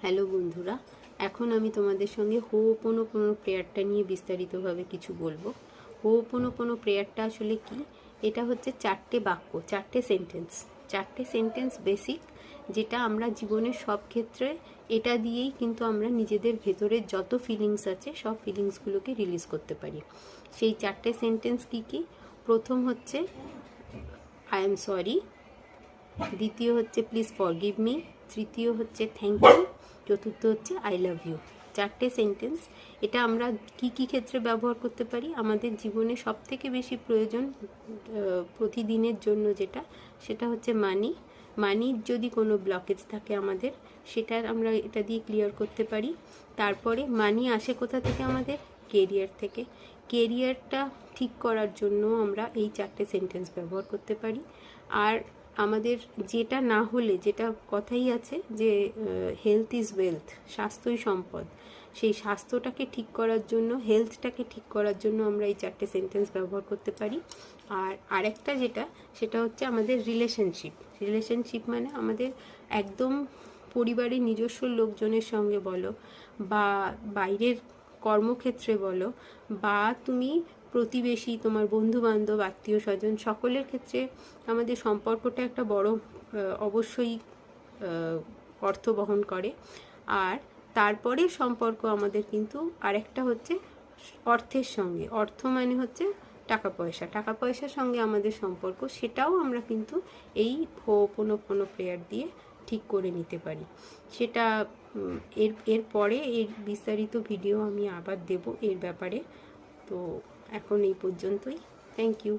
Hello বন্ধুরা, এখন আমি তোমাদের সঙ্গে হো'পোনোপোনো প্রেয়ারটা নিয়ে বিস্তারিতভাবে কিছু বলবো। হো'পোনোপোনো প্রেয়ারটা আসলে কি? এটা হচ্ছে 4টে বাক্য, 4টে সেন্টেন্স বেসিক, যেটা আমরা জীবনের সব ক্ষেত্রে এটা দিয়েই কিন্তু আমরা নিজেদের ভেতরের যত ফিলিংস আছে সব ফিলিংসগুলোকে রিলিজ করতে পারি। সেই 4টে সেন্টেন্স কি? প্রথম হচ্ছে আই এম সরি, দ্বিতীয় হচ্ছে প্লিজ ফরগিভ মি, তৃতীয় হচ্ছে থ্যাংক ইউ, চতুর্থ হচ্ছে আই লাভ ইউ। 4টে সেন্টেন্স। এটা আমরা কি ক্ষেত্রে ব্যবহার করতে পারি? আমাদের জীবনে সব থেকে বেশি প্রয়োজন প্রতিদিনের জন্য সেটা হচ্ছে মানির যদি কোনো ব্লকেজ থাকে আমাদের, সেটার আমরা এটা দিয়ে ক্লিয়ার করতে পারি। তারপরে মানি আসে কোথা থেকে? আমাদের কেরিয়ার থেকে। কেরিয়ারটা ঠিক করার জন্য আমরা এই 4টে সেন্টেন্স ব্যবহার করতে পারি। আর আমাদের যেটা না হলে, যেটা কথাই আছে যে হেলথ ইজ ওয়েলথ, স্বাস্থ্যই সম্পদ, সেই স্বাস্থ্যটাকে ঠিক করার জন্য, হেলথটাকে ঠিক করার জন্য আমরা এই 4টে সেন্টেন্স ব্যবহার করতে পারি। আর আরেকটা সেটা হচ্ছে আমাদের রিলেশনশিপ মানে আমাদের একদম পরিবারের নিজস্ব লোকজনের সঙ্গে বলো, বা বাইরের কর্মক্ষেত্রে বলো, বা তুমি প্রতিবেশী, তোমার বন্ধু বান্ধব, আত্মীয় স্বজন, সকলের ক্ষেত্রে আমাদের সম্পর্কটা একটা বড় অবশ্যই অর্থ বহন করে। আর তারপরে সম্পর্ক আমাদের কিন্তু আরেকটা হচ্ছে অর্থের সঙ্গে। অর্থ মানে হচ্ছে টাকা পয়সার সঙ্গে আমাদের সম্পর্ক, সেটাও আমরা কিন্তু এই হো'পোনোপোনো প্রেয়ার দিয়ে ঠিক করে নিতে পারি। সেটা এরপরে এর বিস্তারিত ভিডিও আমি আবার দেব এর ব্যাপারে। তো এখন এই পর্যন্তই। Thank you.